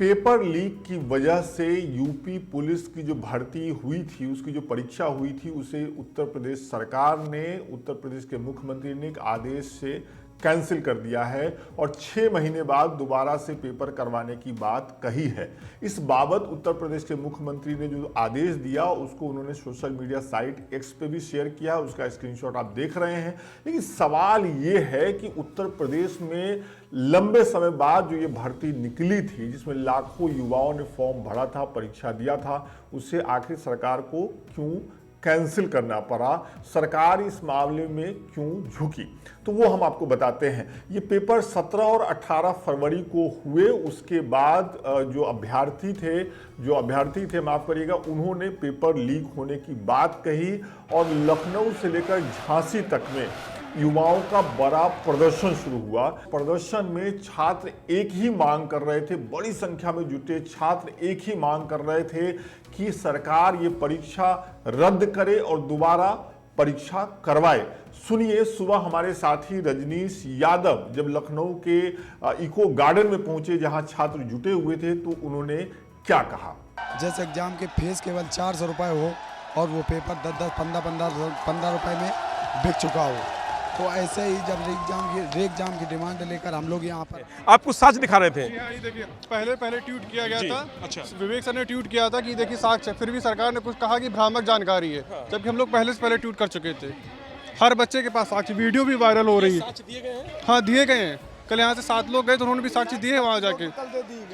Paper leak की वजह से यूपी पुलिस की जो भर्ती हुई थी, उसकी जो परीक्षा हुई थी, उसे उत्तर प्रदेश सरकार ने, उत्तर प्रदेश के मुख्यमंत्री ने एक आदेश से कैंसिल कर दिया है और 6 महीने बाद दोबारा से पेपर करवाने की बात कही है। इस बाबत उत्तर प्रदेश के मुख्यमंत्री ने जो आदेश दिया उसको उन्होंने सोशल मीडिया साइट एक्स पे भी शेयर किया, उसका स्क्रीनशॉट आप देख रहे हैं। लेकिन सवाल ये है कि उत्तर प्रदेश में लंबे समय बाद जो ये भर्ती निकली थी, जिसमें लाखों युवाओं ने फॉर्म भरा था, परीक्षा दिया था, उसे आखिर सरकार को क्यों कैंसिल करना पड़ा, सरकार इस मामले में क्यों झुकी, तो वो हम आपको बताते हैं। ये पेपर 17 और 18 फरवरी को हुए। उसके बाद जो अभ्यर्थी थे माफ करिएगा, उन्होंने पेपर लीक होने की बात कही और लखनऊ से लेकर झांसी तक में युवाओं का बड़ा प्रदर्शन शुरू हुआ। प्रदर्शन में छात्र एक ही मांग कर रहे थे, बड़ी संख्या में जुटे छात्र एक ही मांग कर रहे थे कि सरकार ये परीक्षा रद्द करे और दोबारा परीक्षा करवाए। सुनिए, सुबह हमारे साथी रजनीश यादव जब लखनऊ के इको गार्डन में पहुंचे जहां छात्र जुटे हुए थे, तो उन्होंने क्या कहा। जैसे एग्जाम के फीस केवल 400 रुपये हो और वो पेपर 10-10, 15 रुपए में बिक चुका हो, तो ऐसे ही जब एग्जाम की डिमांड लेकर हम लोग यहाँ पर आप कुछ साक्ष्य दिखा रहे थे। देखिए, पहले ट्वीट किया गया था। अच्छा। विवेक सर ने ट्वीट किया था कि देखिए साक्ष्य, फिर भी सरकार ने कुछ कहा कि भ्रामक जानकारी है, जबकि हम लोग पहले से पहले ट्वीट कर चुके थे। हर बच्चे के पास साक्ष्य, वीडियो भी वायरल हो रही है। दिए गए हैं? हाँ, दिए गए हैं। कल यहाँ से 7 लोग गए तो उन्होंने भी साक्ष्य दिए हैं, वहाँ जाके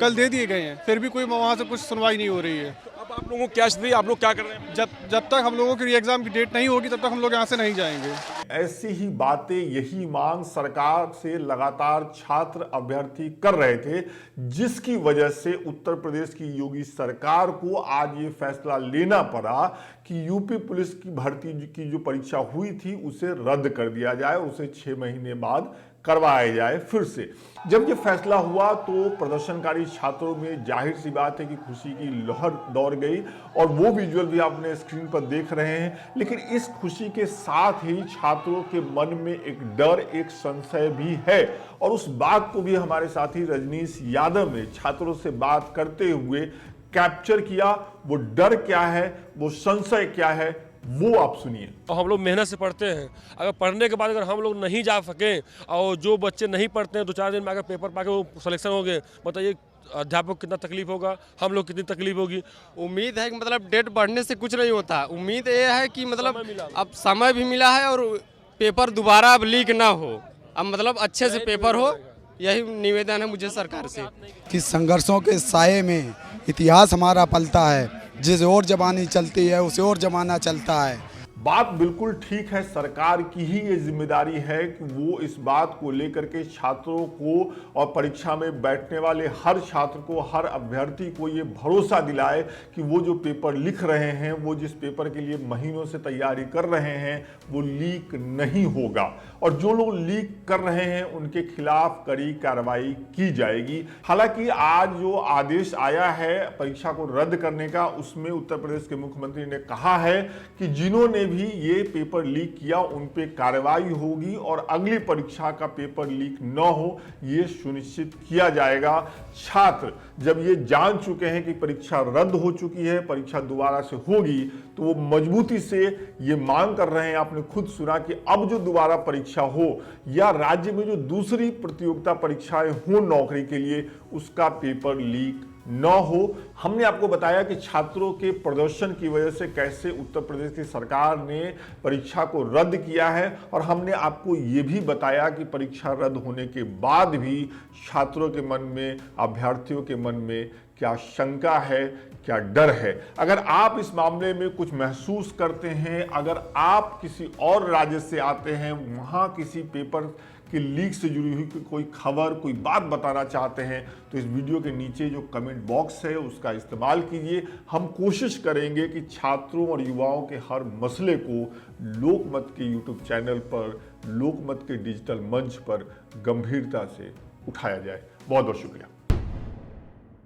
कल दे दिए गए हैं, फिर भी कोई वहाँ से कुछ सुनवाई नहीं हो रही है। तो अब आप लोगों को क्या स्थिति, आप लोग क्या कर रहे हैं? जब तक हम लोगों की एग्जाम की डेट नहीं होगी तब तक हम लोग यहाँ से नहीं जाएंगे। ऐसी ही बातें, यही मांग सरकार से लगातार छात्र अभ्यर्थी कर रहे थे, जिसकी वजह से उत्तर प्रदेश की योगी सरकार को आज ये फैसला लेना पड़ा कि यूपी पुलिस की भर्ती की जो परीक्षा हुई थी उसे रद्द कर दिया जाए, उसे 6 महीने बाद करवाया जाए फिर से। जब ये फैसला हुआ तो प्रदर्शनकारी छात्रों में जाहिर सी बात है कि खुशी की लहर दौड़ गई और वो विजुअल भी आपने स्क्रीन पर देख रहे हैं। लेकिन इस खुशी के साथ ही छात्रों के मन में एक डर, एक संशय भी है और उस बात को भी हमारे साथी रजनीश यादव ने छात्रों से बात करते हुए कैप्चर किया। वो डर क्या है, वो संशय क्या है, वो आप सुनिए। तो हम लोग मेहनत से पढ़ते हैं, अगर पढ़ने के बाद अगर हम लोग नहीं जा सके और जो बच्चे नहीं पढ़ते हैं 2-4 दिन में अगर पेपर पाके वो सिलेक्शन हो गए, बताइए अध्यापक को कितना तकलीफ होगा, हम लोग कितनी तकलीफ होगी। उम्मीद है कि मतलब डेट बढ़ने से कुछ नहीं होता। उम्मीद ये है कि मतलब अब समय भी मिला है और पेपर दोबारा अब लीक ना हो, अब मतलब अच्छे से पेपर हो, यही निवेदन है मुझे सरकार से। कि संघर्षों के साये में इतिहास हमारा पलता है, जिस ओर जमानी चलती है उस ओर जमाना चलता है। बात बिल्कुल ठीक है, सरकार की ही ये जिम्मेदारी है कि वो इस बात को लेकर के छात्रों को और परीक्षा में बैठने वाले हर छात्र को, हर अभ्यर्थी को ये भरोसा दिलाए कि वो जो पेपर लिख रहे हैं, वो जिस पेपर के लिए महीनों से तैयारी कर रहे हैं, वो लीक नहीं होगा और जो लोग लीक कर रहे हैं उनके खिलाफ कड़ी कार्रवाई की जाएगी। हालांकि आज जो आदेश आया है परीक्षा को रद्द करने का, उसमें उत्तर प्रदेश के मुख्यमंत्री ने कहा है कि जिन्होंने भी ये पेपर लीक किया उन पे कार्रवाई होगी और अगली परीक्षा का पेपर लीक न हो ये सुनिश्चित किया जाएगा। छात्र जब ये जान चुके हैं कि परीक्षा रद्द हो चुकी है, परीक्षा दोबारा से होगी, तो वो मजबूती से ये मांग कर रहे हैं। आपने खुद सुना कि अब जो दोबारा परीक्षा हो या राज्य में जो दूसरी प्रतियोगिता परीक्षाएं हो नौकरी के लिए, उसका पेपर लीक न हो। हमने आपको बताया कि छात्रों के प्रदर्शन की वजह से कैसे उत्तर प्रदेश की सरकार ने परीक्षा को रद्द किया है और हमने आपको ये भी बताया कि परीक्षा रद्द होने के बाद भी छात्रों के मन में, अभ्यर्थियों के मन में क्या शंका है, क्या डर है। अगर आप इस मामले में कुछ महसूस करते हैं, अगर आप किसी और राज्य से आते हैं, वहाँ किसी पेपर कि लीक से जुड़ी हुई कोई खबर, कोई बात बताना चाहते हैं, तो इस वीडियो के नीचे जो कमेंट बॉक्स है उसका इस्तेमाल कीजिए। हम कोशिश करेंगे कि छात्रों और युवाओं के हर मसले को लोकमत के यूट्यूब चैनल पर, लोकमत के डिजिटल मंच पर गंभीरता से उठाया जाए। बहुत बहुत शुक्रिया।